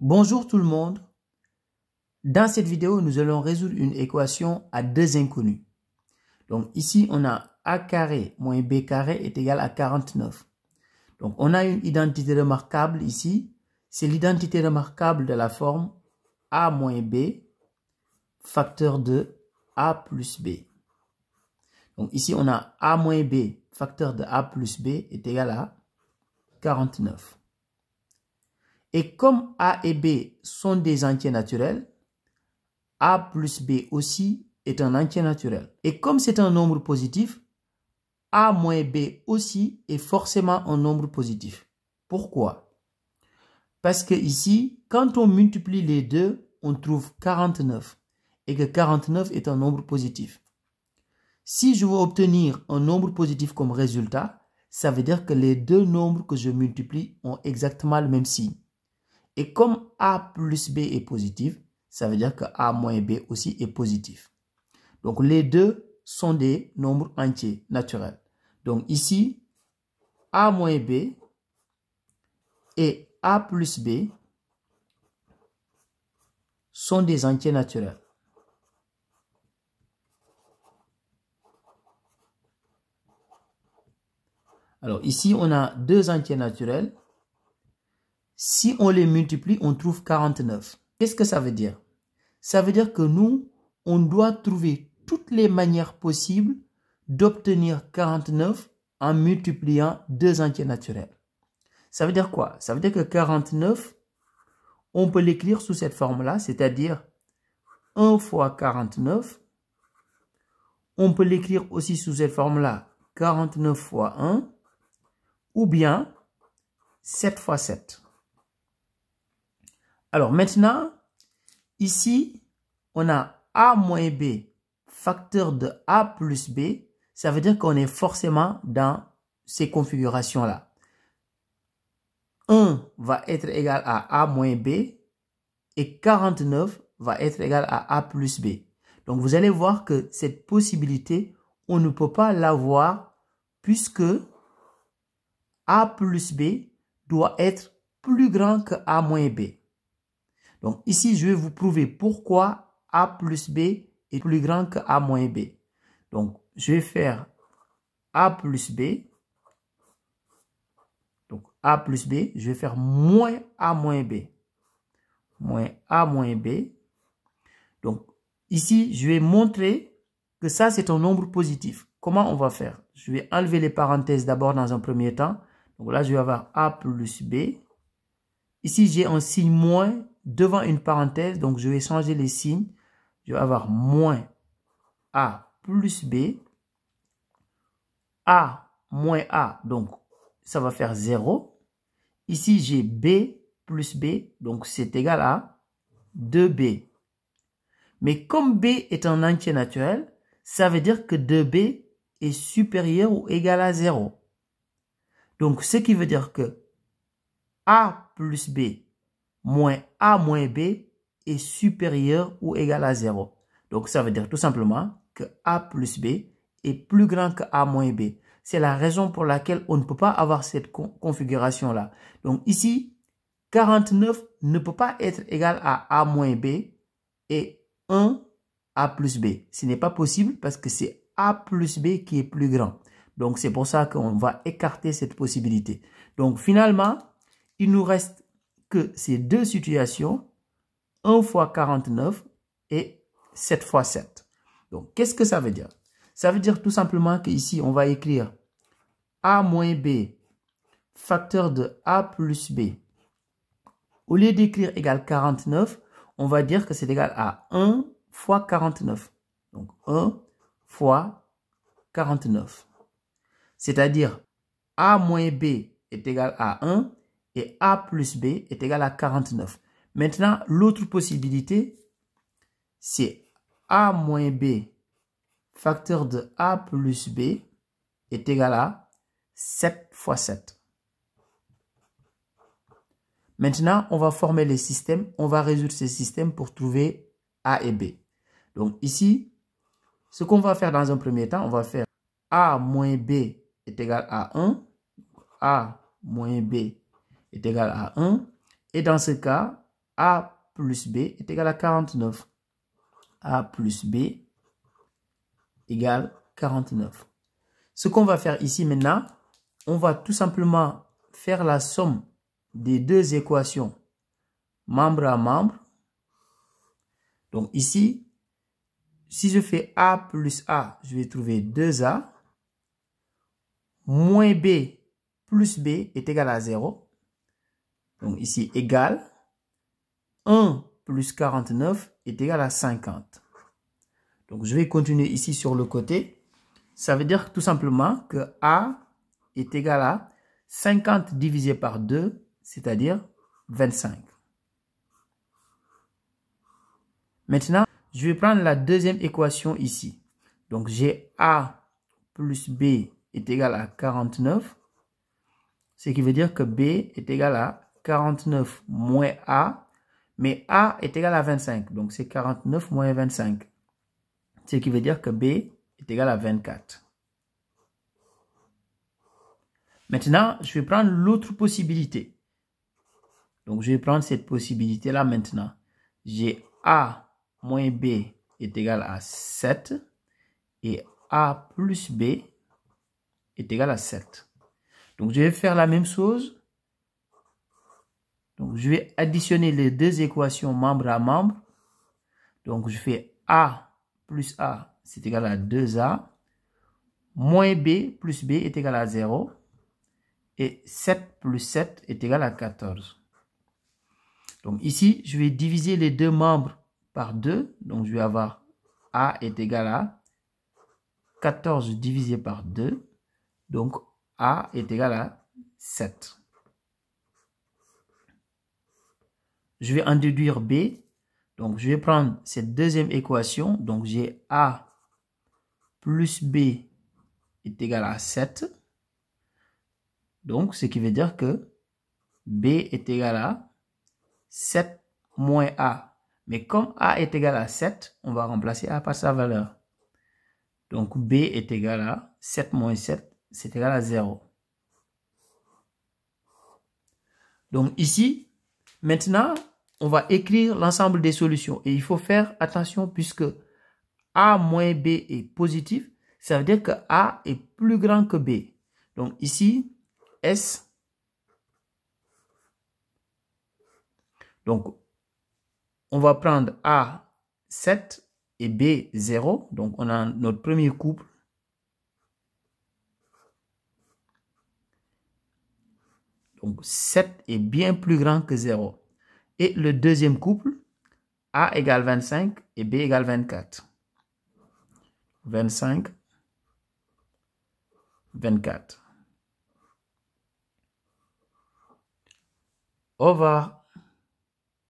Bonjour tout le monde. Dans cette vidéo, nous allons résoudre une équation à deux inconnus. Donc ici, on a a carré moins b carré est égal à 49. Donc on a une identité remarquable ici. C'est l'identité remarquable de la forme a moins b facteur de a plus b. Donc ici, on a a moins b facteur de a plus b est égal à 49. Et comme a et b sont des entiers naturels, a plus b aussi est un entier naturel. Et comme c'est un nombre positif, a moins b aussi est forcément un nombre positif. Pourquoi? Parce que ici, quand on multiplie les deux, on trouve 49. Et que 49 est un nombre positif. Si je veux obtenir un nombre positif comme résultat, ça veut dire que les deux nombres que je multiplie ont exactement le même signe. Et comme a plus b est positif, ça veut dire que a moins b aussi est positif. Donc les deux sont des nombres entiers naturels. Donc ici, a moins b et a plus b sont des entiers naturels. Alors ici, on a deux entiers naturels. Si on les multiplie, on trouve 49. Qu'est-ce que ça veut dire? Ça veut dire que nous, on doit trouver toutes les manières possibles d'obtenir 49 en multipliant deux entiers naturels. Ça veut dire quoi? Ça veut dire que 49, on peut l'écrire sous cette forme-là, c'est-à-dire 1 fois 49. On peut l'écrire aussi sous cette forme-là, 49 fois 1, ou bien 7 fois 7. Alors maintenant, ici, on a a moins b facteur de a plus b. Ça veut dire qu'on est forcément dans ces configurations-là. 1 va être égal à a moins b et 49 va être égal à a plus b. Donc vous allez voir que cette possibilité, on ne peut pas l'avoir puisque a plus b doit être plus grand que a moins b. Donc ici, je vais vous prouver pourquoi a plus b est plus grand que a moins b. Donc je vais faire a plus b. Donc a plus b, je vais faire moins a moins b. Moins a moins b. Donc ici, je vais montrer que ça, c'est un nombre positif. Comment on va faire? Je vais enlever les parenthèses d'abord dans un premier temps. Donc là, je vais avoir a plus b. Ici, j'ai un signe moins devant une parenthèse. Donc, je vais changer les signes. Je vais avoir moins a plus b. A moins a, donc ça va faire 0. Ici, j'ai b plus b. Donc, c'est égal à 2b. Mais comme b est un entier naturel, ça veut dire que 2b est supérieur ou égal à 0. Donc, ce qui veut dire que a plus b moins a moins b est supérieur ou égal à 0. Donc, ça veut dire tout simplement que a plus b est plus grand que a moins b. C'est la raison pour laquelle on ne peut pas avoir cette configuration-là. Donc, ici, 49 ne peut pas être égal à a moins b et 1 a plus b. Ce n'est pas possible parce que c'est a plus b qui est plus grand. Donc, c'est pour ça qu'on va écarter cette possibilité. Donc, finalement, il nous reste que ces deux situations, 1 fois 49 et 7 fois 7. Donc, qu'est-ce que ça veut dire? Ça veut dire tout simplement qu'ici, on va écrire a moins b facteur de a plus b. Au lieu d'écrire égal 49, on va dire que c'est égal à 1 fois 49. Donc, 1 fois 49. C'est-à-dire, a moins b est égal à 1 et a plus b est égal à 49. Maintenant, l'autre possibilité, c'est a moins b facteur de a plus b est égal à 7 fois 7. Maintenant, on va former les systèmes. On va résoudre ces systèmes pour trouver a et b. Donc ici, ce qu'on va faire dans un premier temps, on va faire a moins b est égal à 1. A moins b est égal à 1. Et dans ce cas, A plus B est égal à 49. A plus B égale 49. Ce qu'on va faire ici maintenant, on va tout simplement faire la somme des deux équations, membre à membre. Donc ici, si je fais A plus A, je vais trouver 2A. Moins B plus B est égal à 0. Donc ici, égal. 1 plus 49 est égal à 50. Donc je vais continuer ici sur le côté. Ça veut dire tout simplement que A est égal à 50 divisé par 2, c'est-à-dire 25. Maintenant, je vais prendre la deuxième équation ici. Donc j'ai A plus B est égal à 49. Ce qui veut dire que B est égal à 49 moins A. Mais A est égal à 25. Donc c'est 49 moins 25. Ce qui veut dire que B est égal à 24. Maintenant, je vais prendre l'autre possibilité. Donc je vais prendre cette possibilité-là maintenant. J'ai A moins B est égal à 7. Et A plus B est égal à 7. Donc je vais faire la même chose. Donc je vais additionner les deux équations membre à membre. Donc je fais A plus A, c'est égal à 2A. Moins B plus B est égal à 0. Et 7 plus 7 est égal à 14. Donc ici, je vais diviser les deux membres par 2. Donc je vais avoir A est égal à 14 divisé par 2. Donc A est égal à 7. Je vais en déduire B. Donc je vais prendre cette deuxième équation. Donc j'ai A plus B est égal à 7. Donc ce qui veut dire que B est égal à 7 moins A. Mais comme A est égal à 7, on va remplacer A par sa valeur. Donc B est égal à 7 moins 7, c'est égal à 0. Donc ici, maintenant, on va écrire l'ensemble des solutions. Et il faut faire attention puisque A moins B est positif. Ça veut dire que A est plus grand que B. Donc ici, S. Donc, on va prendre A 7 et B 0. Donc, on a notre premier couple. Donc, 7 est bien plus grand que 0. Et le deuxième couple, A égale 25 et B égale 24. 25, 24. Au revoir.